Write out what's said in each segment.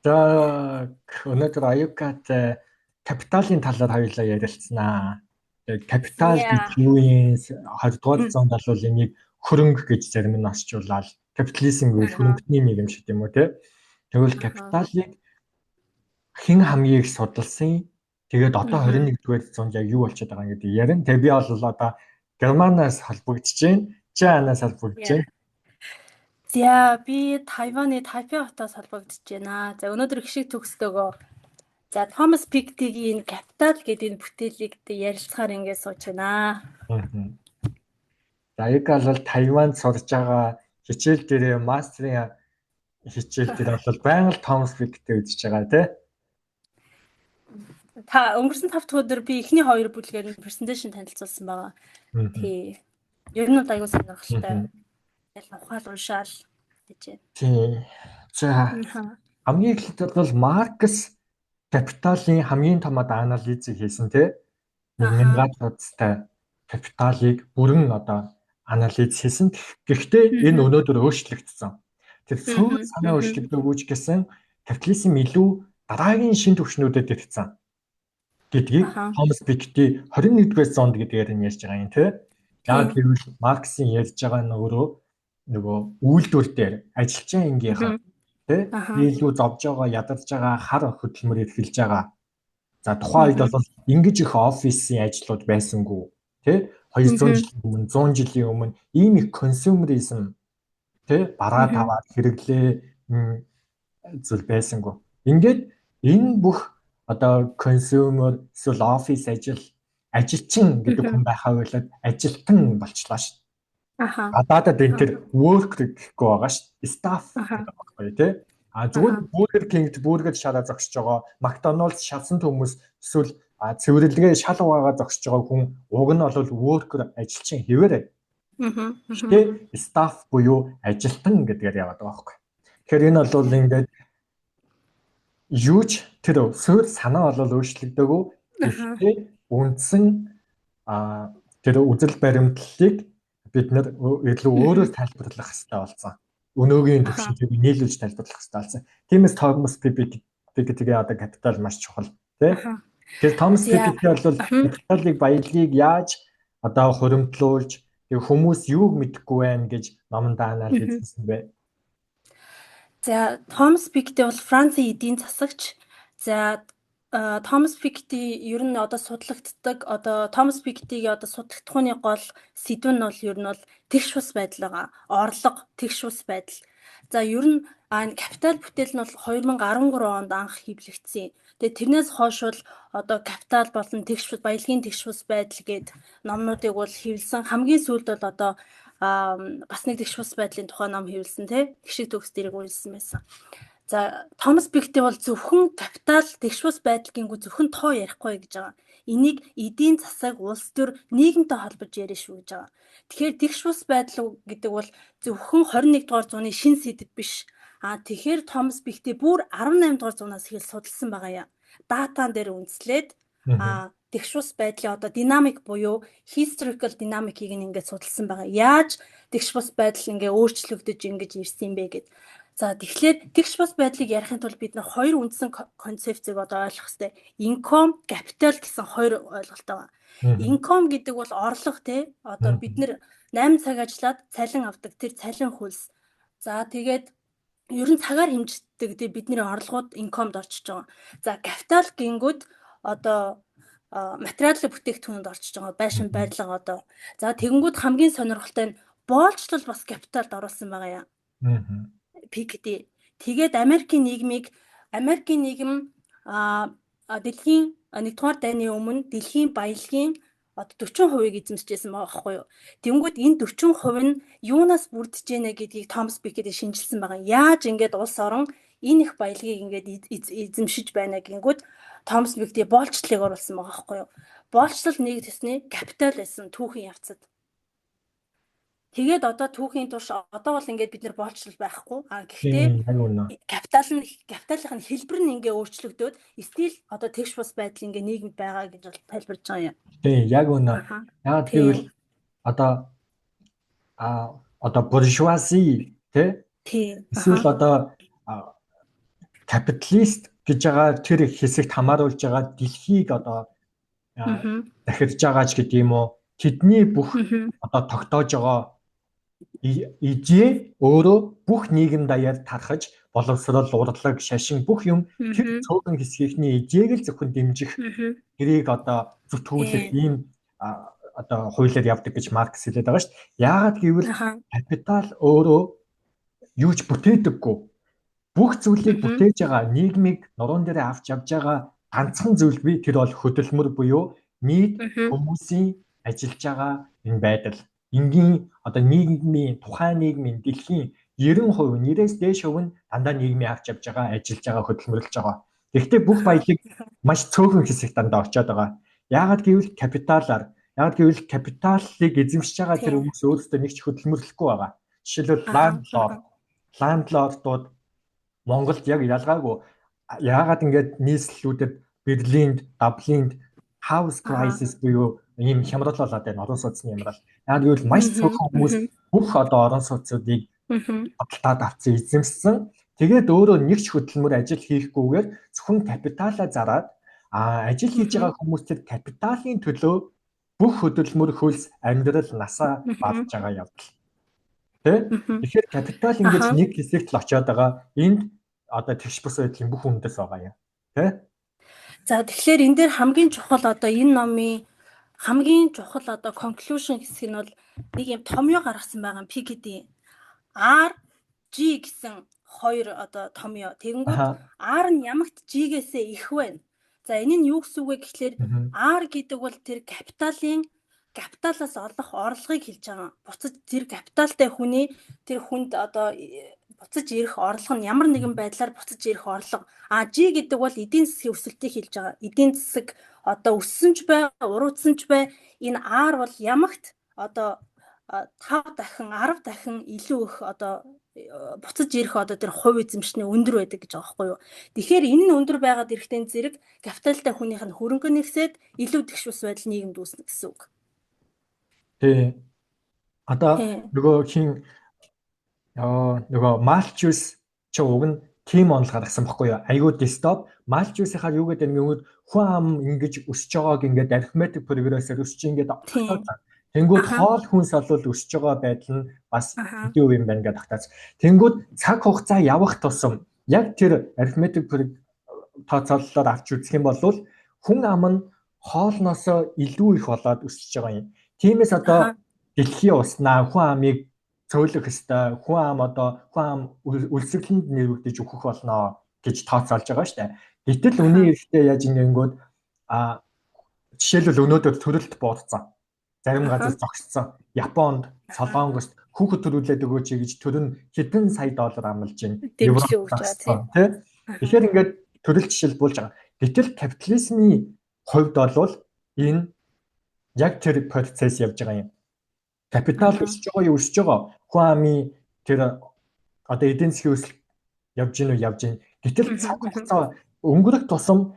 За өнөөдөр аюукатай капиталын талаар хоёулаа ярилцсанаа. Тэгээд капитал гэж Yeah. юу юм 20-р зуунд бол энийг хөрөнгө гэж зарим нь орчуулаад капитализм гэвэл хөрөнгөний нэг юм шиг юм уу те. Тэгвэл капиталыг хэн хамгийн их судалсан? Тэгээд одоо 21-р зуунд яг юу болчиход байгаа гэдэг ярина. Тэгээд би бол одоо Германаас холбогдож байна. Чи анаас холбогдож байна. За би Тайваны Тайпей хотоос холбогдож байна. За өнөөдөр их шиг төгсдөгөө. За Томас Пиктигийн Капитал гэдэг энэ бүтээлийг ярилцахаар ингээд сууж байна. За яг бол Тайванд сурж байгаа хичээл дээрээ мастерын хичээл дээр бол байнга л Томас Пиктэй үзэж байгаа тий. Та өнгөрсөн 5 дахь өдөр би эхний 2 бүлгээр нь презентацийн танилцуулсан байгаа. Тий. Ер нь аягүй сонирхолтой. Яг ухаал уншаал гэж байна. Тий. За хамгийн эхлээд бол Маркс капиталын хамгийн том анализыг хийсэн тий. 1000 хуудастай капиталыг бүрэн анализ хийсэн. Гэхдээ энэ өнөөдөр өөрчлөгдсөн. Тэр сүүл санаа өөрчлөгдөөгүй гэсэн капитализм илүү дараагийн шин түвшнүүдэд ирсэн гэдгийг Томас Пикти 21-р зуунд гэдгээр нь ярьж байгаа юм тий. Яг гэвэл Марксийн ярьж байгаа нөгөө үйлдвэр дээр ажилчин ангийнхаа тий илүү зовж байгаа, ядарч байгаа хар хөдөлмөр эрхэлж байгаа. За тухайн үед бол ингэж их офисын ажлууд байсангүй тий 200 жилийн өмнө 100 жилийн өмнө ийм их консюмеризм тий бараа таваад хэрэглээ зүйл байсангүй. Ингээд энэ бүх консюмер эсвэл офис ажилчин гэдэг хүн байхаа байлаад ажилтан болчлаа шүү дээ. Гадаадад энэ тэр worker гэхгүй байгаа шүү дээ. Staff гэдэг байхгүй тий. Зүгээр Burger King-д бургер шалаа зогсож байгаа, McDonald's шалсан хүмүүс эсвэл цэвэрлэгээ шал угаагаа зогсож байгаа хүн уг нь бол worker ажилчин хэвээрээ. Тэ staff буюу ажилтан гэдгээр яваад байгаа байхгүй. Тэгэхээр энэ бол ингээд юуч тэр суур санаа бол өөрчлөгдөөгүй. Гэхдээ үндсэн тэр үзэл баримтлалыг бид нэр илүү өөрөөр тайлбарлах хэрэгтэй болсон. Өнөөгийн төвшөлтийг нийлүүлж тайлбарлах хэрэгтэй болсон. Тиймээс Томас Пикетигийн капитал маш чухал тий. Тэгэхээр Томас Пикети бол капиталыг баялагийг яаж хуримтлуулж хүмүүс юуг мэдэхгүй байна гэж номондоо анализ хийсэн бэ. За Томас Пикти бол Францын эдийн засагч. За Томас Пикти ер нь судлагддаг Томас Пиктигийн судлагдах хүний гол сэдв нь бол ер нь тэгш бус байдал байгаа. Орлого, тэгш бус байдал. За ер нь капитал бүтээл нь бол 2013 онд анх хэвлэгдсэн. Тэгээ тэрнээс хойш бол капитал болон тэгш бус баялагын тэгш бус байдал гээд номнуудыг бол хэвлсэн. Хамгийн сүүлд бол бас нэг тэгш бус байдлын тухай ном хэвлсэн тий. Гişиг төгс дэрэг үйлсэн байсан. За Томас Пикти бол зөвхөн капитал тэгш бус байдлын зөвхөн тоо ярихгүй гэж байгаа. Энийг эдийн засаг, улс төр, нийгэмтэй холбож ярина шүү гэж байгаа. Тэгэхээр тэгш бус байдал гэдэг бол зөвхөн 21-р зууны шин сэдэв биш. Тэгэхээр Томас Пикти бүр 18-р зуунаас эхэл судалсан байгаа юм. Датан дээр үндэслээд тэгш бус байдлын динамик буюу historical dynamic-ийг ингээд судалсан байгаа. Яаж тэгш бус байдал ингээд өөрчлөгдөж ингэж ирсэн бэ гэд. За тэгэхээр тэгш бус байдлыг ярихын тулд бид нар хоёр үндсэн концепцийг ойлгох хэрэгтэй. Income, capital гэсэн хоёр ойлголт байгаа. Income гэдэг бол орлого тий. Бид нар 8 цаг ажиллаад цалин авдаг тэр цалин хөлс. За тэгээд ер нь цагаар хэмждэг бидний орлогууд income-д орчиж байгаа. За capital гингүүд материалын бүтээгдэхүүнд орчиж байгаа. Байшин барилга За тэгэнгүүт хамгийн сонирхолтой нь боолчлол бас капиталд оруулсан байгаа юм. Пикти. Тэгээд Америкийн нийгэм дэлхийн 1-р дайны өмнө дэлхийн баялагын 40%-ийг эзэмшижсэн байгаа байхгүй юу. Тэнгүүд энэ 40% нь юунаас бүрдэж байна гэдгийг Томас Пикети шинжилсэн байгаа. Яаж ингээд улс орон энэ их баялагийг ингээд эзэмшиж байна гингүүд Томас Пикети боолчлолыг оруулсан байгаа байхгүй юу. Боолчлол нэг төсний капитал байсан түүхийн явцад. Тэгээд түүхийн турш бол ингээд бид нар боолчлол байхгүй. Гэхдээ капиталын хэлбэр нь ингээд өөрчлөгдөөд стил тэгш бус байдал ингээд нийгэмд байгаа гэж тайлбарж байгаа юм. Тийм яг үнэ. Яг тэгвэл буржуази тий. Эсвэл капиталист гэж байгаа тэр хэсэгт хамааруулж байгаа дэлхийг одоо захирж байгаа ч гэдэг юм уу, тэдний бүх одоо тогтоож байгаа ижээ өөрөө бүх нийгэм даяар тархаж боловсрол, урлаг, шашин бүх юм тэр цөөхөн хэсгийнхний ижээг л зөвхөн дэмжих тэрийг одоо зүтгүүлэх ийм одоо хуулиар явдаг гэж Маркс хэлээд байгаа шүү дээ. Яагаад гэвэл капитал өөрөө юу ч бүтээдэггүй. Бүх зүйлийг бүтээж байгаа нийгмийг нуруунд дээр авч явж байгаа ганцхан зүйл бий, тэр бол хөдөлмөр буюу нийт хүмүүсийн ажиллаж байгаа энэ байдал. Энгийн одоо нийгмийн тухайн нийгмийн дэлхийн 90%, 90-ээс дээш хувь нь дандаа нийгмийн авч явж байгаа, ажиллаж байгаа, хөдөлмөрлөж байгаа. Гэхдээ бүх баялаг маш цөөхөн хэсэг дандаа очиод байгаа. Яагаад гэвэл капиталыг эзэмшиж байгаа тэр хүмүүс өөрсдөө нэг ч хөдөлмөрлөхгүй байгаа. Жишээлбэл ландлордууд Монголд яг ялгаагүй яагаад ингэж нийслэлүүдэд Берлинд, Дублинд house crisis буюу ийм хямрал болоод байна, орон сууцны хямрал. Яг гэвэл маш цөөхөн хүмүүс бүх одоо орон сууцуудыг баталгаад авсан, эзэмшсэн. Тэгээд өөрөө нэг ч хөдөлмөр ажил хийхгүйгээр зөвхөн капиталаа зараад ажил хийж байгаа хүмүүс тэр капиталын төлөө бүх хөдөлмөр, хөлс, амьдрал, насаа бадж байгаа явдал. Тэгэхээр капитал ингэж нэг хэсэгт л очиод байгаа. Энд одоо тэгш бус байдлын бүх үндэс байгаа юм. За тэгэхээр энэ дээр хамгийн чухал одоо энэ номын хамгийн чухал одоо conclusion хэсэг нь бол нэг юм томьёо гаргасан байгаа Piketty. R, G гэсэн хоёр одоо томьёо. Тэгэнгүүт R нь ямагт G-гээсээ их байна. За энэ нь юу гэсэн үг вэ гэхлээр R гэдэг бол тэр капиталаас олох орлогыг хэлж байгаа. Буцаж тэр капиталтай тэр хүнд одоо буцаж ирэх орлого нь ямар нэгэн байдлаар буцаж ирэх орлого. G гэдэг бол эдийн засгийн өсөлтийг хэлж байгаа. Эдийн засаг одоо өссөн ч бай, уруудсан ч бай, энэ R бол ямагт одоо 5 дахин 10 дахин илүү их одоо буцаж ирэх одоо тэр хувь эзэмшний өндөр байдаг гэж байгаа байхгүй юу. Тэгэхээр энэ нь өндөр байгаад ирэхдээ зэрэг капиталтай хүнийх нь хөрөнгө нэгсээд илүү тэгш ус байдал нийгэмд үүснэ гэсэн үг. Одоо нөгөө Malthus ч уг нь team онол гаргасан баггүй юу. Айгуу дистоп. Malthus-ийнхаар юу гэдэг нь хүн ам ингэж өсөж байгааг ингээд arithmetic progress-ээр өсөж ингээд тогтоосон. Тэнгүүд хоол хүнс олвол өсөж байгаа байдал нь бас хэдий үе юм байна гэж тогтоосон. Тэнгүүд цаг хугацаа явах тусам яг тэр arithmetic тооцоололоор авч үзэх юм бол хүн ам нь хоолноосоо илүү их болоод өсөж байгаа юм. Тиймээс одоо дэлхийн уснаа хүн амыг цөөлөх ёстой, хүн ам үлсгэлэнд нэрвэгдэж өгөх болно гэж тооцоолж байгаа шүү дээ. Гэтэл үний эрэхтэй яаж ингэнгүүт жишээлбэл өнөөдөр төрөлт буудсан. Зарим газар зогссон. Японд, Солонгост хүүхэд төрүүлээд өгөөч гэж төрн хэдэн сая доллар амлаж байна. Дэмжлэг өгч байгаа тийм. Тэгэхээр ингээд төрөл жишээлбүүлж байгаа. Гэтэл капитализмын хувьд бол энэ яг тэр процесс явж байгаа юм. Капитал өсөж байгаа. Хүн амын тэр одоо эдийн засгийн өсөлт явж гин. Гэтэл цаг хугацаа өнгөрөх тусам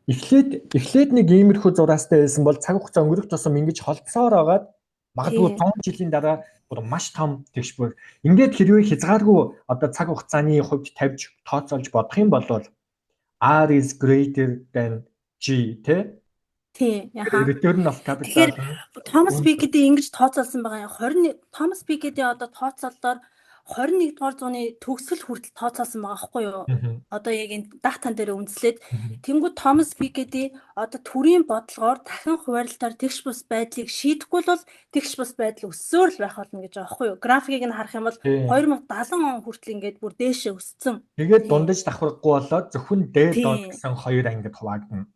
эхлээд нэг иймэрхүү зураастай байсан бол цаг хугацаа өнгөрөх тусам ингэж холдсоор агаад магадгүй 100 жилийн дараа бүр маш том тэгш бүр ингээд хэрвээ хязгааргүй одоо цаг хугацааны хувьд тавьж тооцоолж бодох юм бол R is greater than G Return of capital. Тэгэхээр Thomas Piketty ингэж тооцоолсон байгаа юм. Thomas Piketty одоо тооцоололоор 21 дугаар зууны төгсгөл хүртэл тооцоолсон байгаа байхгүй юу? Одоо яг энэ датан дээр үндэслээд тэнгуү Thomas Piketty одоо төрийн бодлогоор дахин хуваарлалтаар тэгш бус байдлыг шийдэхгүй бол тэгш бус байдал өссөөр л байх болно гэж байгаа байхгүй юу? Графикийг нь харах юм бол 2070 он хүртэл ингээд бүр дээшээ өссөн. Тэгээд дундаж давхрахгүй болоод зөвхөн дээд доод гэсэн хоёр ангид хуваагдана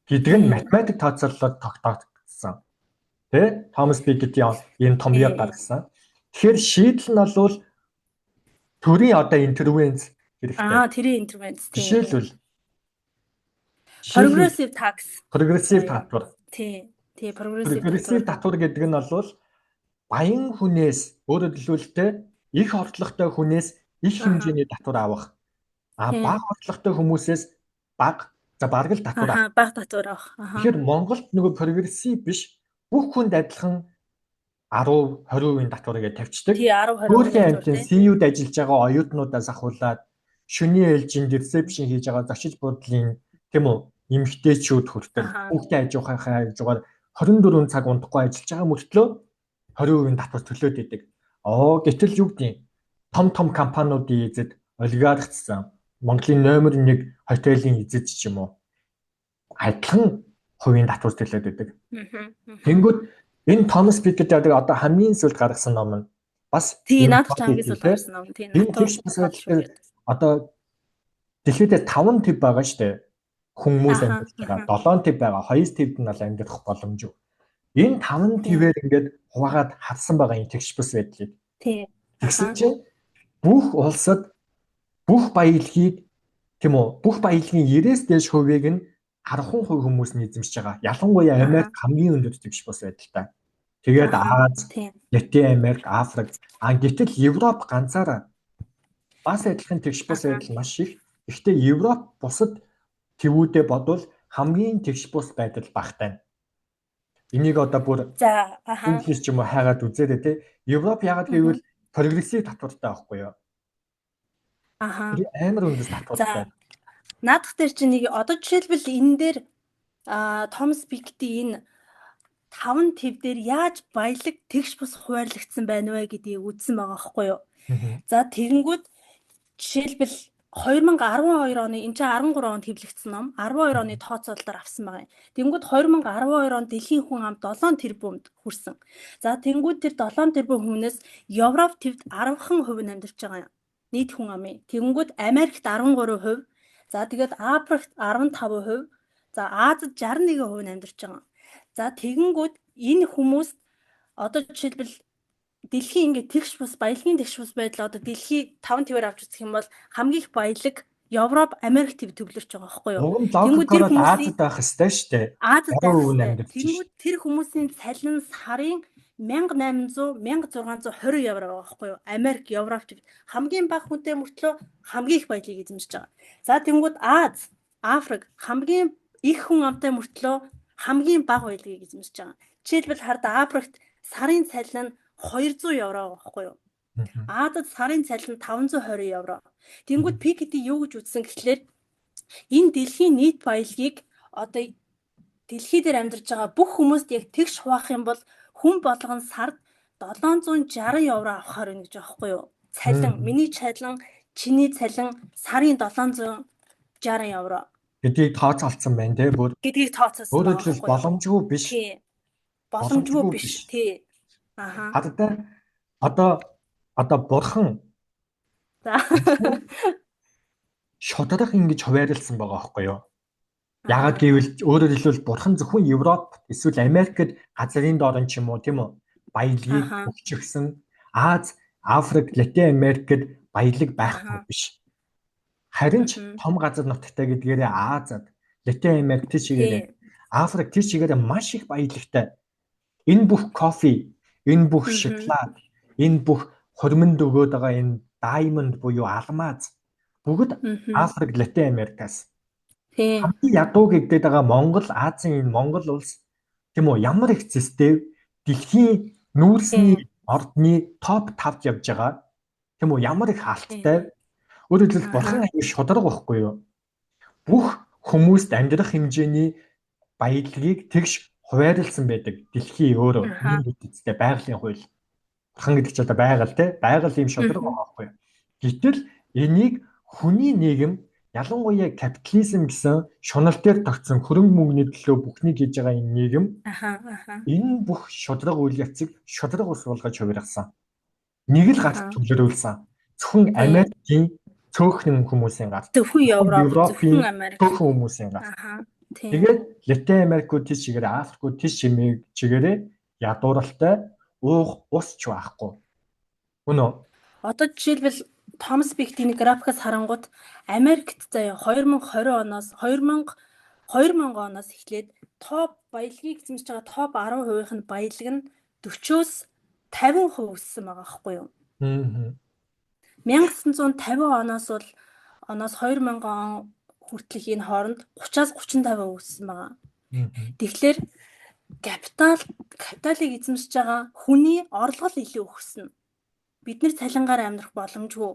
гэдэг нь математик тооцоололоор тогтоогдсон. Thomas Piketty энэ томьёог гаргасан. Тэгэхээр шийдэл нь бол төрийн одоо интервенц хэрэгтэй. Тэрийн интервенц тийм. Жишээлбэл прогрессив татвар. Прогрессив татвар гэдэг нь бол баян хүнээс өөрөөр хэлбэл их орлоготой хүнээс их хэмжээний татвар авах. Бага орлоготой хүмүүсээс бага бараг л татвар авах. Бага татвар авах. Тэгэхээр Монголд нөгөө прогрессив биш бүх хүнд адилхан 10-20% татварыг тавьчихдаг. Тий 10-20%. Өөрхийн амтын CU-д ажиллаж байгаа оюутнуудаас ахуулаад шөнийн ээлжинд ресепшн хийж байгаа зочид буудлын тийм үү эмэгтэйчүүд хүртэл хүүхдээ хажуухайхаа хажуугаар 24 цаг унтахгүй ажиллаж байгаа мөртлөө 20% татвар төлөөд идэг. Гэтэл юу гэдэг том компаниудын эзэд олигархцсан Монголын номер 1 хотелийн эзэд ч юм уу адилхан хувийн татвар төлөөд идэг. Тэнгүүд энэ Томас Пикет гэдэг одоо хамгийн сүүлд гаргасан ном нь бас надад хамгийн сүүлд гаргасан ном. Энэ тэгш бас одоо дэлхийд 5 төв байгаа шүү дээ. Хүмүүс амьдарч байгаа. 7 төв байгаа. 2 төвд нь бол амьдрах боломжгүй. Энэ 5 твээр ингээд хуваагаад харсан байгаа юм тэгш бас байдлыг. Тэгсэн чинь бүх улсад бүх баялагийг тийм үү бүх баялагын 90-с дээш хувийг нь 10% хүмүүс нь эзэмшиж байгаа. Ялангуяа Америк хамгийн өндөр тэгш бас байдалтай. Тэгээд Аз, Латин Америк, Африк, гэтэл Европ ганцаараа бас адилхан тэгш бус байдал маш их. Гэхдээ Европ бусад твүүдэд бодвол хамгийн тэгш бус байдал багтай. Энийг одоо бүр Google-с ч юм уу хайгаад үзээрэй те. Европ яагаад гэвэл прогрессив татвартай байхгүй юу? Амар өндөр татвартай. Наадах дээр чинь нэг одоо жишээлбэл энэ дээр Томас Пикетийн энэ 5 төв дээр яаж баялаг тэгш бус хуваарлагдсан байна вэ гэдгийг үзсэн байгаа байхгүй юу? За тэгэнгүүт жишээлбэл 2012 оны энэ чинь 13 онд хэвлэгдсэн ном 12 оны тооцоололоор авсан байгаа юм. Тэнгүүд 2012 онд дэлхийн хүн ам 7 тэрбумд хүрсэн. За тэнгүүд тэр 7 тэрбум хүнээс Европ твд 10% нь амьдарч байгаа юм. Нийт хүн амын. Тэнгүүд Америкт 13%, за тэгээд Африкт 15%, за Азад 61% нь амьдарч байгаа. За тэгэнгүүт энэ хүмүүс одоо жишээлбэл дэлхийн ингээд тэгш бус баялагын тэгш бус байдал одоо дэлхий 5 твээр авч үзэх юм бол хамгийн их баялаг Европ, Америк төв төвлөрч байгаа байхгүй юу? Тэнгүүд тэр хүмүүс Азад байх хэвээр шүү дээ. Азад байх. Тэнгүүд тэр хүмүүсийн цалин сарын 1800, 1620 евро байгаа байхгүй юу? Америк, Европ төв хамгийн бага хүнтэй мөртлөө хамгийн их баялагийг эзэмшиж байгаа. За тэнгүүд Аз, Африк хамгийн их хүн амтай мөртлөө хамгийн бага баялагийг эзэмшиж байгаа. Жишээлбэл хард Африкт сарын цалин нь 200 евро байхгүй юу? Азад сарын цалин 520 евро. Тэнгүүд Пикети юу гэж үзсэн гэхлээр энэ дэлхийн нийт баялагийг одоо дэлхий дээр амьдарч байгаа бүх хүмүүст яг тэгш хуваах юм бол хүн болгон сард 760 евро авахаар байна гэж байгаа байхгүй юу? Цалин, миний цалин, чиний цалин сарын 760 евро. Гэдгийг тооцоолсон байна те бүр. Гэдгийг тооцоолсон. Өөрөөр хэлбэл боломжгүй биш. Боломжгүй биш тий. Одоо бурхан шударга ингэж хуваарлсан байгаа байхгүй юу? Яагаад гэвэл өөрөөр хэлбэл бурхан зөвхөн Европ эсвэл Америкт газрын дорн ч юм уу тийм үү баялагийг өгчихсэн. Аз, Африк, Латин Америкт баялаг байхгүй биш. Харин ч том газар нутагтай гэдгээрээ Азад, Латин Америк тийшээрээ Африк тийшээрээ маш их баялагтай. Энэ бүх кофе, энэ бүх шоколад, энэ бүх хормонд өгөөд байгаа энэ diamond буюу алмаз бүгд Африк, Латин Америкаас. Хамгийн ядуу гэдэг байгаа Монгол, Азийн энэ Монгол улс тийм үү ямар их зэстэй дэлхийн нүүрсний ордны топ 5-д явж байгаа. Тийм үү ямар их хаалттай. Өөрөөр хэлбэл бурхан аюу шударга байхгүй юу? Бүх хүмүүст амьдрах хэмжээний баялагийг тэгш хуваарлсан байдаг. Дэлхийн өөрөө нийт эцтэй байгалийн хууль. Бурхан гэдэг чинь одоо байгаль те байгаль юм шударга байхгүй юу? Гэтэл энийг хүний нийгэм ялангуяа капитализм гэсэн шунал дээр тогтсон хөрөнгө мөнгөний төлөө бүхнийг хийж байгаа энэ нийгэм энэ бүх шударга үйл явцыг шударга ус болгож хувиргасан. Нэг л гарт төвлөрүүлсэн. Зөвхөн Америкийн цөөхөн хүмүүсийн гарт. Зөвхөн Европын Америк хүмүүсийн гарт. Тэгээд Латин Америкууд тийш чигээрээ Африкууд тийш чигээрээ ядууралтай уух ус ч байхгүй. Үнэ. Одоо жишээлбэл Томас Пикетийн графикаас харангуут Америкт заяа 2020 оноос эхлээд топ баялагийг эзэмшиж байгаа топ 10% нь баялаг нь 40-оос 50% өссөн байгаа байхгүй юу? 1950 оноос 2000 он хүртэлх энэ хооронд 30-аас 35% өссөн байгаа. Тэгэхээр капиталыг эзэмшиж байгаа хүний орлого илүү өснө. Бид нэр цалингаар амьдрах боломжгүй.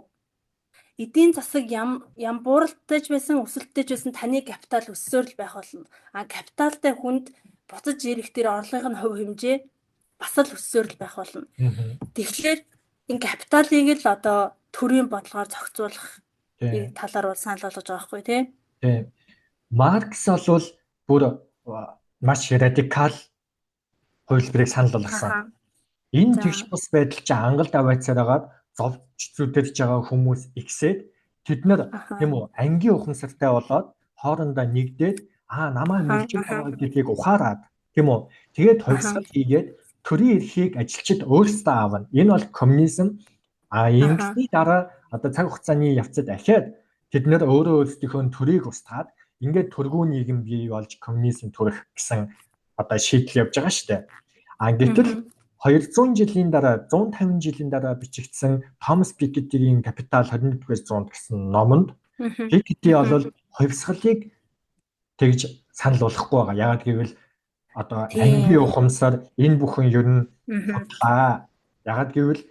эдийн засаг ям бууралтайж байсан, өсөлттэйж байсан таны капитал өссөөр л байх болно. Капиталтай хүнд буцаж ирэх тэр орлогын хувь хэмжээ бас л өссөөр л байх болно. Тэгэхээр энэ капиталыг л одоо төрийн бодлогоор зохицуулах талаар бол санал болгож байгаа байхгүй тий? Тийм. Маркс бол бүр маш радикал хувилбарыг санал болгосон. Энэ тэгш бус байдал чинь ангал давайцаар агаад зовж зүдэрж байгаа хүмүүс ихсээд тэд нар тийм үү ангийн ухамсартай болоод хоорондоо нэгдээд намайг мөржиж байгаа гэдгийг ухаарад тийм үү тэгээд хувьсгал хийгээд төрийн эрхийг ажилчид өөрсдөө аавна. Энэ бол коммунизм. Ингэсний дараа одоо цаг хугацааны явцад ахаад тэд нар өөрөө өөрсдийнхөө төрийг устгаад ингээд төргүү нийгэм бий болж коммунизм төрөх гэсэн одоо шийдэл явж байгаа шүү дээ. Гэтэл 200 жилийн дараа 150 жилийн дараа бичигдсэн Томас Piketty-ийн Капитал 21-р зуунд гэсэн номонд Piketty бол хувьсгалыг тэгж санал болгохгүй байгаа. Яагаад гэвэл одоо ангийн ухамсар энэ бүхэн ер нь бодлаа. Яагаад гэвэл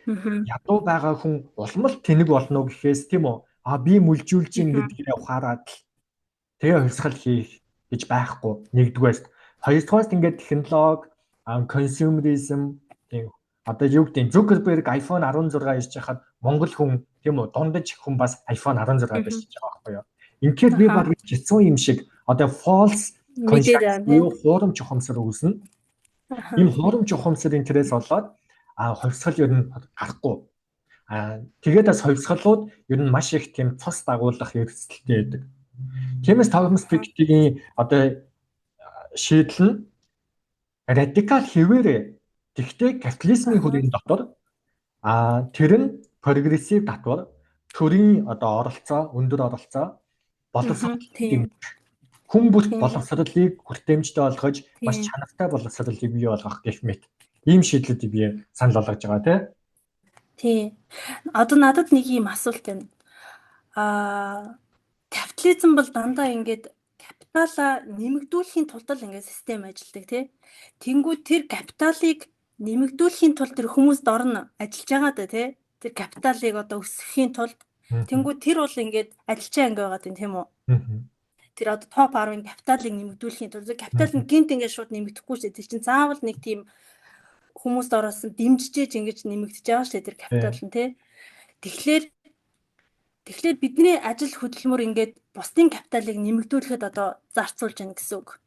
ядуу байгаа хүн улмал тэнэг болно гэхээс тийм үү би мүлжүүлж ин гэдгээ ухаарад л тэгээ хувьсгал хийх гэж байхгүй. Нэгдүгээрс хоёрдугаарс ингээд технологи консюмеризм тийм одоо юу гэдэг Zuckerberg iPhone 16 иж хахад Монгол хүн тийм үү дундаж хүн бас iPhone 16 бишиж байгаа байхгүй юу. Ингээд би баг хэцүү юм шиг одоо false conscious буюу хуурамч ухамсар үүснэ. Ийм хуурамч ухамсар интерес болоод хувьсгал ер нь гарахгүй. Тэгээд бас хувьсгалууд ер нь маш их тийм цус дагуулах эрсдэлтэй байдаг. Тиймээс Томас Piketty-ийн одоо шийдэл нь радикал хэвээрээ тэгтээ капитализмын хүрээний дотор тэр нь прогрессив татвар төрийн одоо оролцоо өндөр оролцоо боловсролын хүн бүрт боловсролыг хүртээмжтэй болгож маш чанартай боловсролыг бий болгох гэх мэт ийм шийдлүүдийг би санал болгож байгаа тий. Одоо надад нэг юм асуулт байна. Капитализм бол дандаа ингээд капиталаа нэмэгдүүлэхийн тулд л ингээд систем ажилладаг тий. Тэнгүүд тэр капиталыг нэмэгдүүлэхийн тулд тэр хүмүүст орно ажиллаж байгаа да тий. Тэр капиталыг одоо өсгөхийн тулд тэнгүүд тэр бол ингээд ажилчаа анги байгаа тийм үү? Тэр одоо топ 10-ын капиталыг нэмэгдүүлэхийн тулд капитал нь гинт ингээд шууд нэмэгдэхгүй шүү дээ. Тэр чинь заавал нэг тийм хүмүүст оросон дэмжижээж ингэж нэмэгдэж байгаа шүү дээ тэр капитал нь тий. Тэгэхээр бидний ажил хөдөлмөр ингээд бусдын капиталыг нэмэгдүүлэхэд одоо зарцуулж байна гэсэн үг.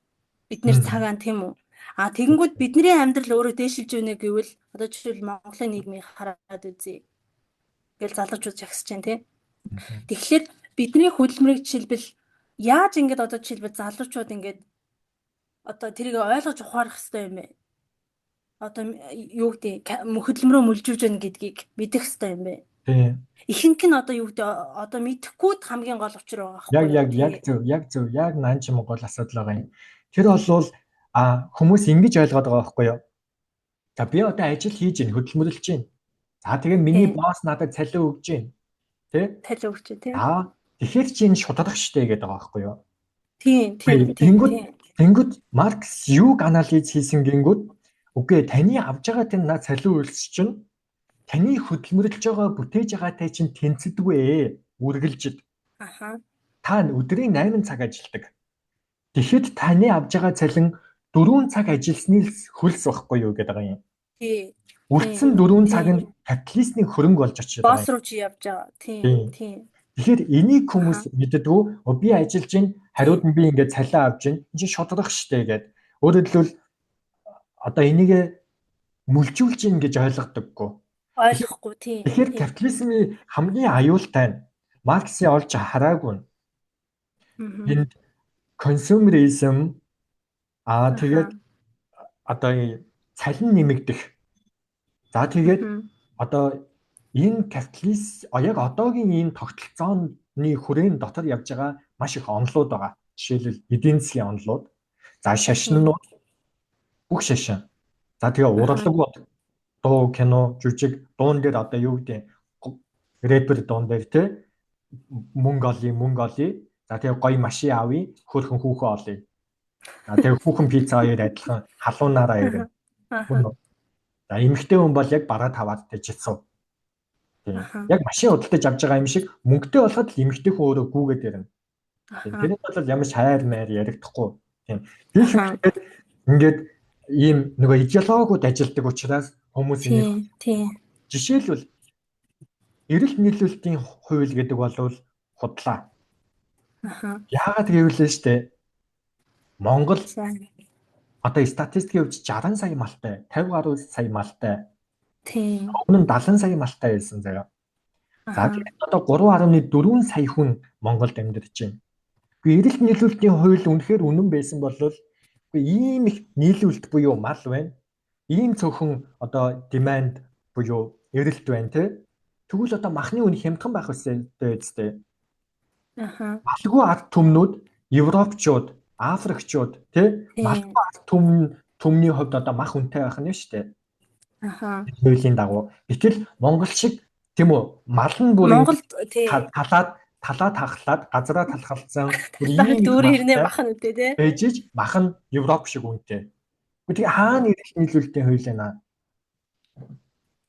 Бидний цагаан тийм үү? Тэгэнгүүт бидний амьдрал өөрөө дээшилж байна гэвэл одоо жишээл Монголын нийгмийг хараад үзье. Ингээл залуучууд жагсаж байна тий. Тэгэхээр бидний хөдөлмөрийг жишээлбэл яаж ингээд одоо жишээлбэл залуучууд ингээд одоо тэрийг ойлгож ухаарах хэрэгтэй юм бэ? Одоо юу гэдэг хөдөлмөрөө мүлжүүлж байна гэдгийг мэдэх хэрэгтэй юм бэ? Тийм. Ихэнх нь одоо юу гэдэг одоо мэдэхгүй хамгийн гол учир байгаа байхгүй. Яг наан ч Монгол асуудал байгаа юм. Тэр болвол хүмүүс ингэж ойлгоод байгаа байхгүй юу? За би одоо ажил хийж гин хөдөлмөрлөж гин. За тэгээ миний босс надад цалин өгж гин. Тэ? Цалин өгч тий. Тэгэхээр чи энэ шударга штэ гэдэг байгаа байхгүй юу? Тийм. Тэнгүүд Маркс юуг анализ хийсэн гингүүд үгүй таны авж байгаа тэр наа цалин үйлс чинь таны хөдөлмөрлөж байгаа бүтээж байгаатай чинь тэнцэдэггүй үргэлжид. Та өдрийн 8 цаг ажилладаг. Тэгэхэд таны авж байгаа цалин 4 цаг ажилласны хөлс байхгүй юу гэдэг юм. Тий. Үлдсэн 4 цаг нь капиталистийн хөрөнгө болж очиж байгаа. Босс руу чи явж байгаа. Тийм. Тэгэхээр энийг хүмүүс мэддэггүй. Би ажиллаж гин хариуд нь би ингээд цалин авж гин. Энэ чинь шудрах штэ гэдэг. Өөрөөр хэлбэл одоо энийг мүлжүүлж гин гэж ойлгодоггүй. Ойлгохгүй тийм. Тэгэхээр капитализмын хамгийн аюултай нь Марксийн олж хараагүй нь энд консюмеризм тэгээд одоо цалин нэмэгдэх. За тэгээд одоо энэ капиталист яг одоогийн энэ тогтолцооны хүрээнд дотор явж байгаа маш их онолууд байгаа. Жишээлбэл эдийн засгийн онолууд. За шашнууд бүх шашин. За тэгээ урлаг дуу, кино, жүжиг, дуун дээр одоо юу гэдэг рэпер дуун дээр те мөнгө олъё. За тэгээ гоё машин авъя, хөөрхөн хүүхэн олъё. Тэгээ хүүхэн пицца хоёр адилхан халуунаараа ирнэ. За эмэгтэй хүн бол яг бараа таваад тэжсэн. Тийм. Аха. Яг машин худалдаж авч байгаа юм шиг мөнгөтэй болоход л эмэгтэй хүн өөрөө гүүгээд ярина. Тийм. Аха. Тэрний бол ямар хайр майр ярихдаггүй. Тийм. Тийм Аха. ингээд ийм нөгөө идеологиуд ажилдаг учраас хүмүүс энийг Тийм. жишээлбэл эрэлт нийлүүлэлтийн хууль гэдэг бол худлаа. Аха. Яагаад гэвэл штэ Монгол За. одоо статистикийн хувьд 60 сая малтай, 50 гаруй сая малтай. Тийм. Өмнө нь 70 сая малтай байсан заяа. За Аха. тэгээд одоо 3.4 сая хүн Монголд амьдарч байна. Гэхдээ эрэлт нийлүүлэлтийн хууль үнэхээр үнэн байсан бол ийм их нийлүүлэлт буюу мал байна. Ийм цөөхөн одоо demand буюу эрэлт байна те. Тэгвэл одоо махны үн хямдхан байх үстэй. Аха. Малгүй ард түмнүүд Европчууд, Африкчууд те малгүй ард түмний хувьд одоо мах үнэтэй байх нь шүү дээ. Аха. Хуулийн дагуу. Гэтэл Монгол шиг тийм үү мал нь бүр Монголд тий. талаа тахлаад газараа талхалцсан Дүүрэн хэрнээ мах нь үтэй тий. Ээжиж мах нь Европ шиг үнэтэй. Гэхдээ хаана эрэлт нийлүүлэлтийн хууль байна?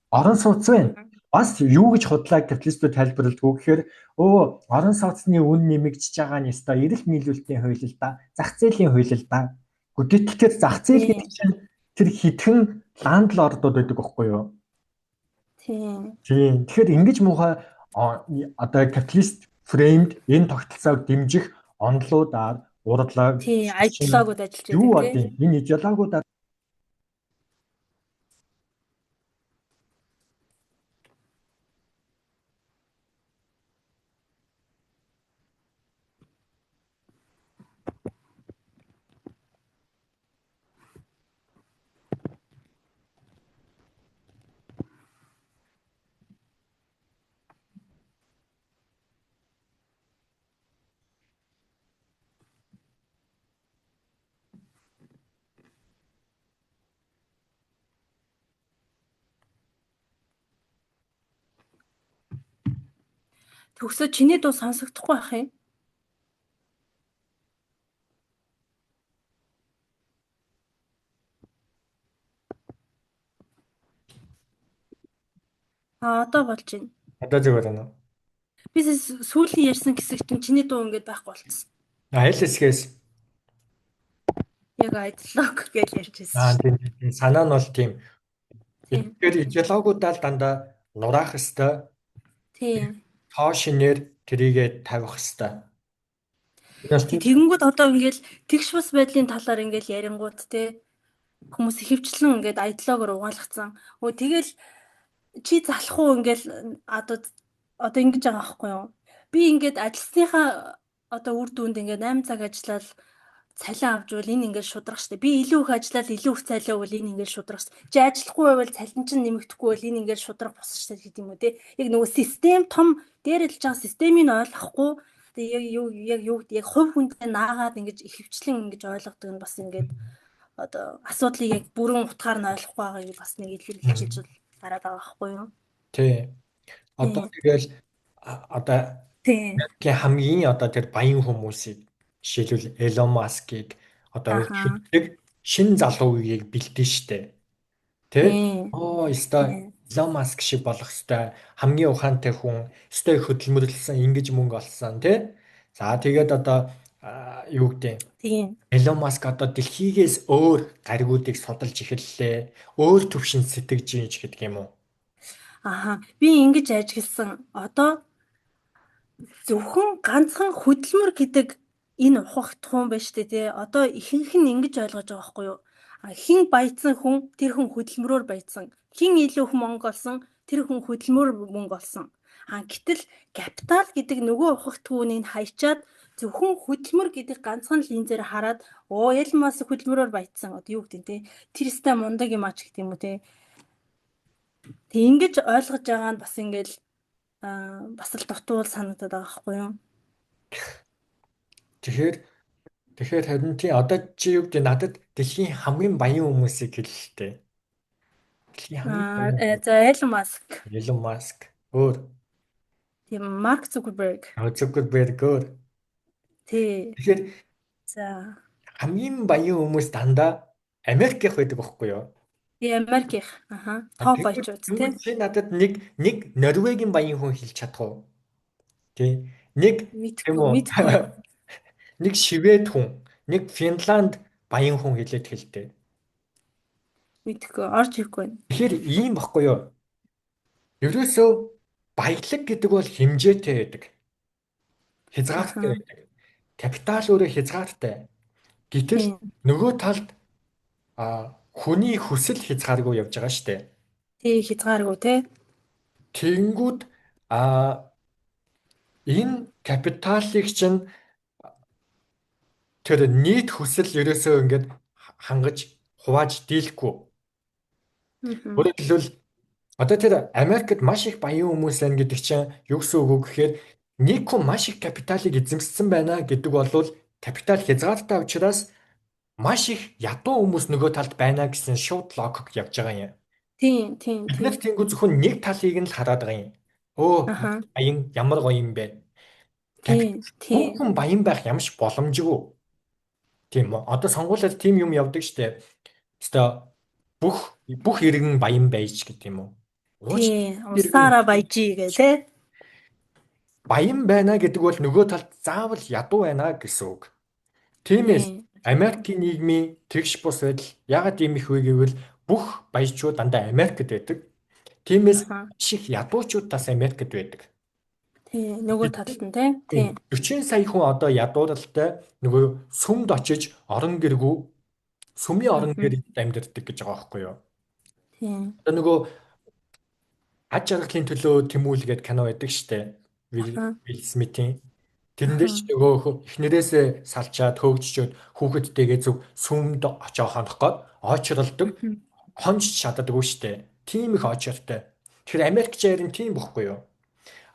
Орон сууц байна. Бас юу гэж худлаа капиталистууд тайлбарладаг гэхээр орон сууцны үн нэмэгдэж байгаа нь ёстой эрэлт нийлүүлэлтийн хууль л да. Зах зээлийн хууль л да. Гэтэл тэр зах зээл гэдэг чинь тэр хитгэн ландлордууд байдаг байхгүй юу? Тийм. Тэгэхээр ингэж муухай одоо капиталист фреймд энэ тогтолцоог дэмжих онолуудаар урдлаг ажлаагууд ажиллаж юу болдیں۔ Энэ идеологиудаар Төгсөө чиний дуу сонсогдохгүй байх юм. Одоо болж байна. Одоо зүгээр байна уу? Би сүүлийн ярьсан хэсэгт чиний дуу ингэж байхгүй болчихсон. Аль хэсгээс? Яг айдлог гэж ярьж байсан. Тийм. Санаа нь бол тийм. Тэгэхээр идеологиудаа л дандаа нураах хэвээр. Тийм. Тоо шинээр тэрийгэ тавих хэвээр. Тэгэнгүүт одоо ингээл тэгш бас байдлын талаар ингээл ярингууд те хүмүүс ихэвчлэн ингээд айдлогоор угаалгацсан. Тэгэл чи залах уу ингээл одоо ингэж байгаа байхгүй юу? Би ингээд ажилсныхаа одоо үр дүнд ингээд 8 цаг ажиллаад цалин авч бол энэ ингээд шудрах штэ. Би илүү их ажиллаад илүү их цалин бол энэ ингээд шудрах. Чи ажиллахгүй байвал цалин чинь нэмэгдэхгүй бол энэ ингээд шудрах босч штэ гэдэг юм уу те. Яг нөгөө систем том дээрлж байгаа системийг ойлгохгүй яг хувь хүндээ наагаад ингэж ихэвчлэн ингэж ойлгодог нь бас ингээд одоо асуудлыг яг бүрэн утгаар нь ойлгохгүй байгааг бас нэг илэрхийлж гараад байгаа байхгүй юу? Тий. Одоо тэгэл одоо хамгийн одоо тэр баян хүмүүсийг жишээлбэл Elon Musk-ыг одоо хөлдөг шин залуугийг бэлдэн штэ. Тэ? Өстой Elon Musk шиг болох ёстой хамгийн ухаантай хүн, өстой хөдөлмөрлсөн, ингэж мөнгө олсон, тэ? За тэгээд одоо юу гэдэг? Тийм. Elon Musk одоо дэлхийгээс өөр гаригуудыг судалж эхэллээ. Өөр төвшин сэтгэж ийн ч гэдэг юм уу? Би ингэж ажигласан. Одоо зөвхөн ганцхан хөдөлмөр гэдэг энэ ухахдах хүн байна шүү дээ тий. Одоо ихэнх нь ингэж ойлгож байгаа байхгүй юу? Хин баяцсан хүн тэр хүн хөдөлмөрөөр баяцсан. Хин илүү их мөнгө олсон тэр хүн хөдөлмөрөөр мөнгө олсон. Гэтэл капитал гэдэг нөгөө ухагтгүүнийг хайчаад зөвхөн хөдөлмөр гэдэг ганцхан линзээр хараад Elon Musk хөдөлмөрөөр баяцсан. Одоо юу гэдэг те? Тэр өстэй мундаг юм ач гэдэг юм уу те? Тэг ингэж ойлгож байгаа нь бас ингээл бас л дутуул санагдаад байгаа байхгүй юу? Тэгэхээр харин тий одоо чи юу гэдэг надад дэлхийн хамгийн баян хүмүүсийг хэлэлтэй. Дэлхийн хамгийн баян. За Elon Musk. Elon Musk. Өөр. Тийм Mark Zuckerberg. Zuckerberg өөр. Тий. Тэгэхээр за хамгийн баян хүмүүс дандаа Америкийнх байдаг байхгүй юу? Америкийнх. Топ Тэгвэл баячууд тий. чи надад нэг Норвегийн баян хүн хэлж чадах уу? Тий. Нэг тийм үү? Мэдхгүй. Нэг Швед хүн, нэг Финланд баян хүн хэлээд хэлдэг. Мэдхгүй. Орж ирэхгүй байна. Тэгэхээр ийм баггүй юу? Ерөөсөө баялаг гэдэг бол хэмжээтэй байдаг. Хязгаартай Аха. байдаг. Капитал өөрөө хязгаартай. Гэтэл Тийм. нөгөө талд хүний хүсэл хязгааргүй явж байгаа шүү дээ. Тий хязгааргүй тий. Тэгэнгүүт а энэ капиталыг чинь тэр нийт хүсэл ерөөсөө ингээд хангаж хувааж дийлэхгүй. Мгм. Өөрөөр хэлбэл одоо тэр Америкт маш их баян хүмүүс байна гэдэг чинь юу гэсэн үг вэ гэхээр нэг хүн маш их капиталыг эзэмшсэн байна гэдэг бол капитал хязгаартай учраас маш их ядуу хүмүүс нөгөө талд байна гэсэн шууд логик явж байгаа юм. Тийм, тийм, Бид тийм. нар тэнгуү зөвхөн нэг талыг нь л хараад байгаа юм. Өө Аха. баян ямар гоё юм бэ? Тийм, Капитал бүх тийм, хүн баян байх ямарч боломжгүй. Тийм үү? Одоо сонгуулиуд тийм юм явдаг штэ. Өстой бүх иргэн баян байж гэдэг юм уу? Ууч тийм. иргэн Усаараа баяжий гэ тий. баян байна гэдэг бол нөгөө талд заавал ядуу байна гэсэн үг. Тиймээс Тийм, тийм. Америкийн нийгмийн тэгш бус байдал ягаад ийм их вэ гэвэл бүх баячууд дандаа Америкт байдаг. Тиймээс Аха. маш их ядуучууд бас Америкт байдаг. Тийм. Нөгөө талд нь тий. Тийм. 40 сая хүн одоо ядууралтай нөгөө сүмд очиж орон гэргүй сүмийн орон Мгм. гэр амьдардаг гэж байгаа байхгүй юу? Тийм. Одоо нөгөө аж аргалын төлөө тэмүүлгээд кино байдаг штэ. Аха. Вилл Смитийн. Тэрэн дээр ч Аха. нөгөө эхнэрээсээ салчаад хөвгччөөд хүүхэдтэйгээ зөв сүмд очоо хонох гээд очролдог. Мгм. Хонж чаддаггүй штэ. Тийм их очортой. Тэгэхээр Америкчээр нь тийм бохгүй юу?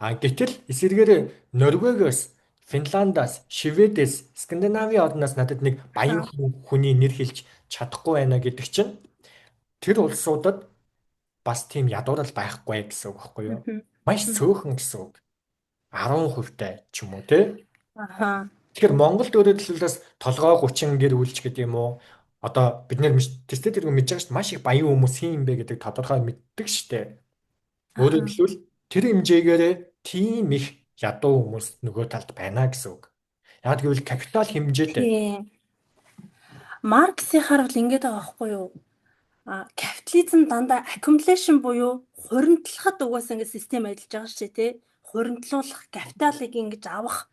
Гэтэл эсвэргээр Норвегиос, Финландаас, Шведээс, Скандинавийн орноос надад нэг баян Аха. хүний нэр хэлж чадахгүй байна гэдэг чинь тэр улсуудад бас тийм ядуурл байхгүй гэсэн үг байхгүй юу? Мгм. Маш Мгм. цөөхөн гэсэн үг. 10% ч юм уу те. Аха. Тэгэхээр Монголд өөрөлдөл бас толгой 30 гэр үлч гэдэг юм уу? Одоо бид нэр тэстэй тэргүй мэдж байгаа шүү дээ. Маш их баян хүмүүс хин юм бэ гэдэг тодорхой мэддэг шүү дээ. Өөрөөр Аха. хэлбэл тэр хэмжээгээр тийм их ядуу хүмүүс нөгөө талд байна гэсэн үг. Яг гэвэл капитал хэмжээтэй. Тийм. Марксийн харвал ингэж байгаа байхгүй юу? Капитализм дандаа accumulation буюу хуримтлахад угаасаа ингэ систем ажиллаж байгаа шүү дээ тий. Хуримтлуулах, капиталыг ингэж авах.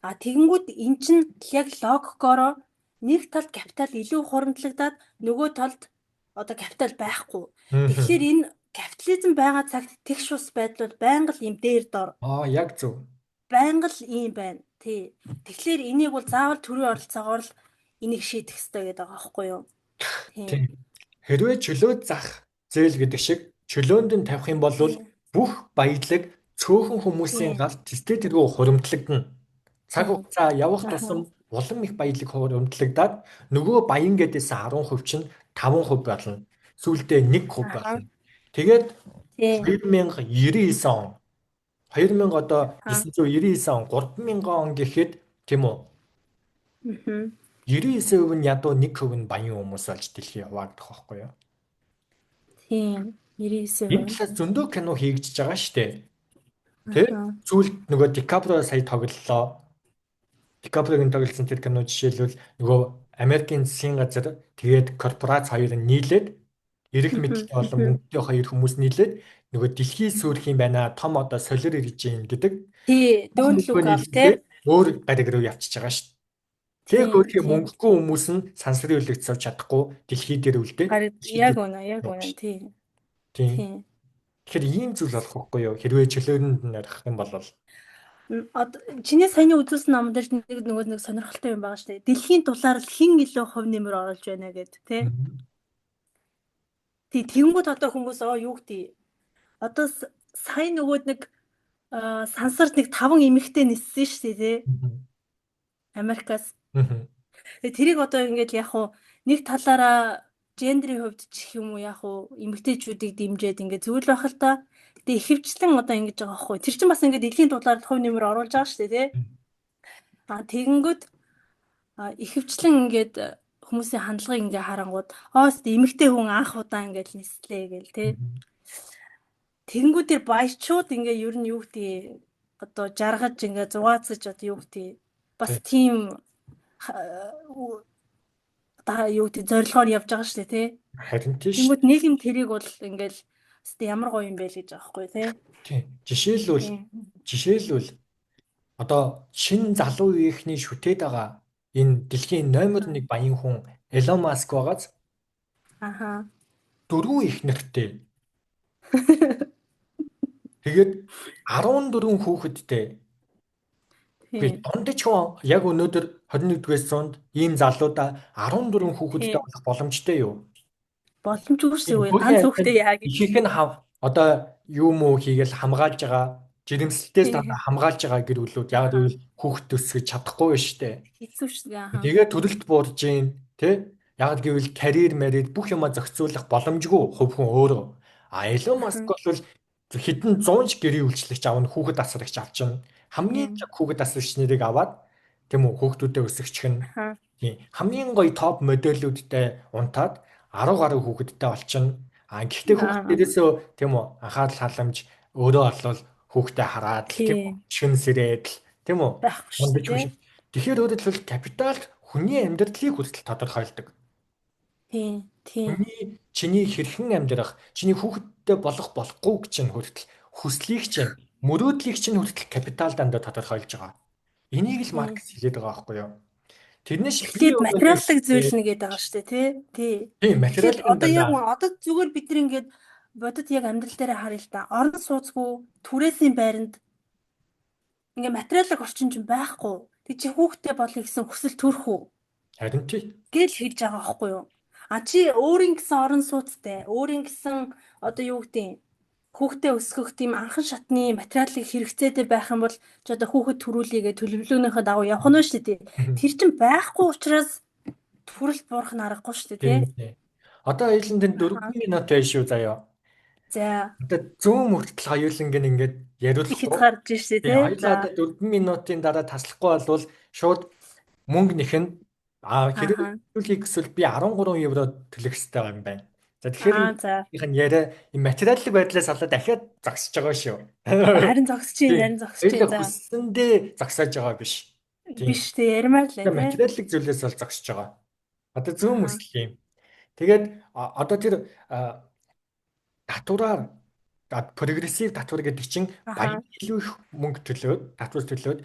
Тэгэнгүүт эн чинь яг логикоороо нэг талд капитал илүү хуримтлагдаад нөгөө талд одоо капитал байхгүй. Тэгэхээр энэ капитализм байгаа цагт тэгш ус байдал бол байнга л ийм дээр дор Яг зөв. байнга л ийм байна. Тий. Тэгэхээр энийг бол заавал төрийн оролцоогоор л энийг шийдэх хэрэгтэй гэдэг байгаа байхгүй юу? Тийм. Тийм. Хэрвээ чөлөөт зах зээл гэдэг шиг чөлөөнд нь тавих юм бол Тийм. бүх баялаг цөөхөн хүмүүсийн Тийм. гарт тэстэй тэргүй хуримтлагдана. Цаг Тийм. хугацаа явах Аха. тусам улам их баялаг хуримтлагдаад нөгөө баян гэдээсээ 10% чинь 5% болно. Сүүлдээ 1% Аха. болно. Тэгээд Тийм. 2099 он 2000 одоо Аха. 999 он 3000 он гэхэд тийм үү? Мгм. 99% нь ядуу 1% нь баян хүмүүс болж дэлхий хуваагдах байхгүй юу? Тийм. Энэ 99%. талаас зөндөө кино хийгдэж байгаа шүү дээ. Тэ? Аха. Сүүлд нөгөө Дикаприо сая тоглолоо. Дикаприогийн тоглосон тэр кино жишээлбэл нөгөө Америкийн засгийн газар тэгээд корпорац хоёр нь нийлээд эрх Мгм. мэдэлтэй болон Мгм. мөнгөтэй хоёр хүмүүс нийлээд нөгөө дэлхий сүрэх юм байна. Том одоо солиор ирж гин гэдэг. Тий. Бүх Don't мөнгөө look up тий. нийлүүлээд өөр гариг руу явчихж байгаа шүү дээ. Тэгээ Тийм. хөрхи Тийм. мөнгөгүй хүмүүс нь сансрын үлэгт сууж чадахгүй дэлхий дээр үлдээ. Яг үнэ, яг үнэ. Тий. Тийм. Тийм. Тэгэхээр ийм зүйл болох байхгүй юу? Хэрвээ чөлөөнд нь арих юм бол Чиний саяны үзүүлсэн ном дээр нэг сонирхолтой юм байгаа шүү дээ. Дэлхийн дулаар л хэн илүү хувь нэмэр оруулж байна гэд тий. Тэгэнгүүт одоо хүмүүс юу гэдэг одоо сая нөгөөд нэг сансарт нэг 5 эмэгтэй ниссэн шүү дээ тий. Америкаас. Тэрийг одоо ингээд яг уу нэг талаараа гендрийн хувьд ч юм уу яг уу эмэгтэйчүүдийг дэмжиж ингээд зүйл байх л та. Тэгээ ихэвчлэн одоо ингэж байгаа байхгүй. Тэр чинь бас ингээд дэлхийн дулаар хувь нэмэр оруулж байгаа шүү дээ тий. Тэгэнгүүт ихэвчлэн ингээд хүмүүсийн хандлагыг ингээ харангууд эмэгтэй хүн анх удаа ингээл нислээ гээл тий. Тэгэнгүүт тэр баячууд ингээ ер нь юу гэдэг одоо жаргаж ингээ зугаацж одоо юу гэдэг бас тийм юу гэдэг зорилгоор явж байгаа шүү дээ тий. Харин тийш. Тэгэнгүүт нийгэм тэрийг бол ингээл ямар гоё юм бэ л гэж аахгүй тий. Тийм. Жишээлбэл одоо шинэ залуу үеийнхний шүтээд байгаа энэ дэлхийн номер 1 баян хүн Elon Musk байгааз. Аха. 4 их нэртэй. Тэгээд 14 хүүхэдтэй. Би дундаж яг өнөөдөр 21-р зуунд ийм залуудаа 14 хүүхэдтэй болох боломжтой юу? Боломжгүй шүү. Ганц хүүхдээ яа гэж. Ихэнх нь одоо юу муу хийгээл хамгаалж байгаа, жирэмслэлтээс дандаа хамгаалж байгаа гэр бүлүүд яг гэвэл хүүхэд төсгөж чадахгүй байна шүү дээ. Хэцүү шүү дээ. Тэгээ төрөлт буурж гин тий. Яг гэвэл карьер мэрид бүх юма зохицуулах боломжгүй хувь хүн өөрөө. Elon Musk бол хэдэн 100 гэрийн үйлчлэгч авна хүүхэд асрагч авчна. Хамгийн хүүхэд асрагч нэрийг аваад тийм үү хүүхдүүдэд өсгөчих нь тийм хамгийн гоё топ модельүүдтэй унтаад 10 гаруй хүүхэдтэй олчихно. Гэхдээ хүүхдүүдээсөө тийм үү анхаарал халамж өөрөө олвол хүүхдээ хараад тийм шин сэрээд тийм үү. Тэгэхээр өөрөөр хэлбэл капитал хүний амьдралыг хүртэл тодорхойлдог. Тийм. Чиний хэрхэн амьдрах, чиний хүүхэдтэй болох болохгүйг чинь хүртэл хүслийг чинь мөрөөдлийг чинь хүртэл капитал дандаа тодорхойлж байгаа. Энийг л Маркс хэлээд байгаа байхгүй юу? Тэрнээс би материаллык зүйл нэгээд байгаа шүү дээ, тий. Тийм, материаллык одоо яг одоо зүгээр бид нар ингээд бодит яг амьдрал дээр харъя л да. Орон сууцгүй, түрээсийн байранд ингээ материаллык орчин чинь байхгүй. Тэг чи хүүхдээ болно гэсэн хүсэл төрөх үү? Харин тий. Гэл хэлж байгаа байхгүй юу? Чи өөрийн гэсэн орон сууцтай, өөрийн гэсэн одоо юу гэдэг хүүхдээ өсгөх тийм анхан шатны материалын хэрэгцээтэй байх юм бол ч одоо хүүхэд төрүүлээгээ төлөвлөгөөнийхөө дагуу явах нь шүү дээ. Тэр чинь байхгүй учраас төрөлт буурах нь аргагүй шүү дээ, тий. Одоо ээлэнд 4 минут байж шүү заяа. За. Одоо зүүн мөртөл хоёуланг ингээд яриулах ихэд гарч шүү дээ, тий. Хоёулаа 4 минутын дараа таслахгүй болвол шууд мөнгө нэхэн хэрэглүүлэх эсвэл би 13 евро төлөх хэрэгтэй юм байна. За тэгэхээр энэ яриа материаллык байдлаас болоод дахиад зогсож байгаа шүү. Харин зогсож байна. Хүссэндээ зогсоож байгаа биш. Биш тий ярмаар л тий. Материаллык зүйлээс бол зогсож байгаа. Одоо зүүн мөсөл юм. Тэгээд одоо тэр татвараар прогрессив татвар гэдэг чинь баян илүү их мөнгө төлөөд татвар төлөөд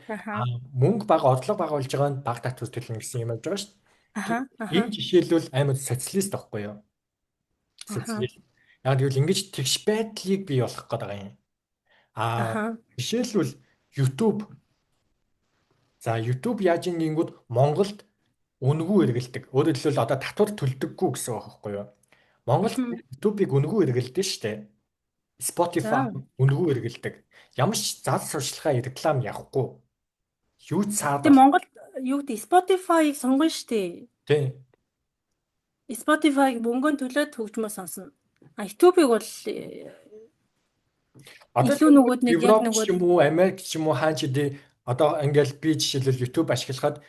мөнгө бага орлого бага болж байгаа нь бага татвар төлнө гэсэн юм болж байгаа шүү дээ. Энэ жишээлбэл амар социалист байхгүй юу? Социалист. Яг гэвэл ингэж тэгш байдлыг бий болгох гэдэг юм. Жишээлбэл YouTube. За YouTube яаж ингэнгүүт Монголд үнэгүй эргэлдэг. Өөрөөр хэлбэл одоо татвар төлдөггүй гэсэн үг байхгүй юу? Монголд YouTube-ыг үнэгүй эргэлдэж штэ. Spotify үнэгүй эргэлдэг. Ямар ч зал сурчлагын реклам явахгүй. Юу ч саад. Монголд юу гэдэг Spotify-ыг сонгоно штэ. Тий. Spotify-г мөнгөнд төлөөд хөгжмөө сонсно. YouTube-ыг бол илүү нөгөөд нэг яг нөгөө юм уу Америк ч юм уу хаач идэ одоо ингээл би жишээлбэл YouTube ашиглахад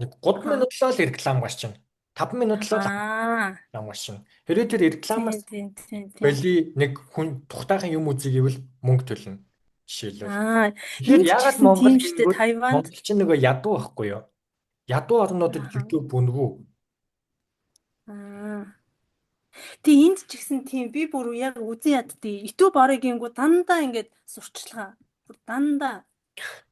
нэг 3 минутлаа л реклам гарч байна. 5 минутлаа реклам гарч байна. Хэрвээ тэр рекламаас боли нэг хүн тухтайхан юм үзье гэвэл мөнгө төлнө. Жишээлбэл. Тэгэхээр ягаад Монгол чинь нөгөө ядуу байхгүй юу? Ядуу орнуудад YouTube үнэгүй. Тэгээ энд ч гэсэн тийм би бүр яг үзэн яддیں۔ YouTube орё гингүү дандаа ингээд сурчлага. Бүр дандаа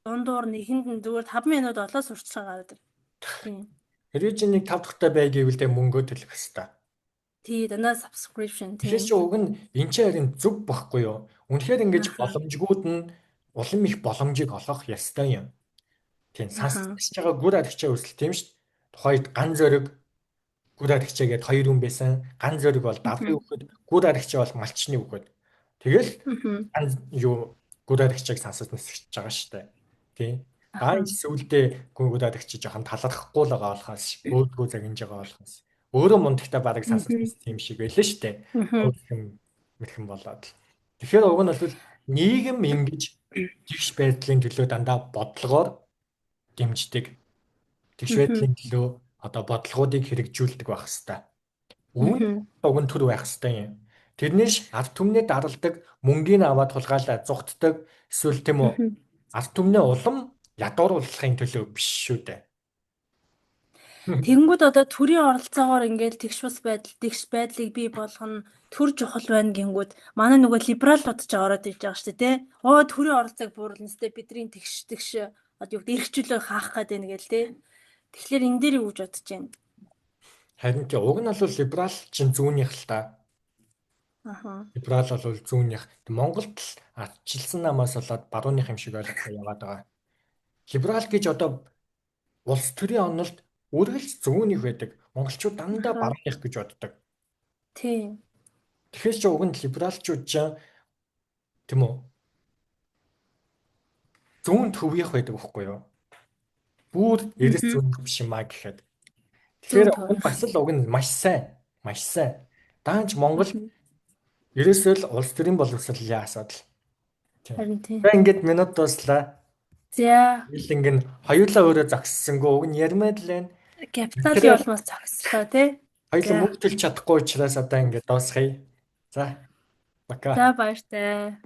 дундуур нэхэнд нь зүгээр 5 минут олоо сурчлага гараад. Тийм. Хэрвээ чи нэг 5 дахьтай бай гэвэл тэ мөнгө төлөх хэвээр. Тий, дандаа subscription тийм. Тэгэхээр чи уг нь энэ ч харин зүг байхгүй юу? Үнэхээр ингэж боломжгүйд нь улам их боломжийг олгох ёстой юм. Тийм сонсож байгаа гүр аригчаа өсөл тийм шүү дээ. Тухайд ган зөрөг гүр аригчаа гээд 2 хүн байсан. Ган зөрөг бол давхын үхэд, гүр аригчаа бол малчны үхэд. Тэгэл юу гүр аригчааг сонсож нисэж байгаа шүү дээ. Тийм. Ган сүулдэ гүр аригч жоохон талархахгүй л байгаа болохоос өөдгөө загинж байгаа болохоос өөрөө мундагтай бараг сонсож нисэх юм шиг байлаа шүү дээ. Мэрхэн болоод. Тэгэхээр уг нь бол нийгэм ингэж тэгш байдлын төлөө дандаа бодлогоор дэмждэг. Тэгш байдлын төлөө одоо бодлогоодыг хэрэгжүүлдэг байх хэвээр. Үүн Мгм. уг нь төр байх хэвээр юм. Тэрнээс ард түмнээ даралдаг, мөнгийг аваад хулгайлаа зугтдаг, эсвэл тийм үү Мгм. ард түмнээ улам ядууруулахын төлөө биш шүү дээ. Тэгэнгүүт одоо төрийн оролцоогоор ингээл тэгш байдлыг бий болгоно төр чухал байна гингүүд манай нөгөө либералууд ч ороод ирж байгаа шүү дээ тий. Оо төрийн оролцоог бууруулна сте бидний тэгш одоо юу гэдэг эрхчлөө хаах гээд байна гээл тий. Тэгэхээр энэ дээр юу гэж бодож байна? Харин тийм уг нь бол либерал чинь зүүнийх л та. Аха. Либерал бол зүүнийх. Монголд л ардчилсан намаас болоод барууных юм шиг ойлгохтой яваад байгаа. Либерал гэж одоо улс төрийн онолд үргэлж зүүнийх байдаг. Монголчууд дандаа Аха. барууных гэж боддог. Тий. Тэгэхээр чи уг нь либералчууд ч тийм үү зүүн төвийнх байдаг байхгүй юу? Бүр эрс Мгм. зүүн биш юм аа гэхэд. Тэгэхээр Зүүн уг нь төвийнх. бас л уг нь маш сайн. Маш сайн. Даанч Монгол Мгм. ерөөсөө л улс төрийн боловсролын асуудал. Тийм. Харин тий. За ингээд минут дуслаа. За Нийлэнг нь хоёулаа өөрөө зогссонгүй. Уг нь ярмаад л байна. капиталын Тэгэхээр улмаас зогслоо тий. хоёулаа За. мөнгө төлж чадахгүй учраас одоо ингээд дуусгая. За, пока. За баяртай.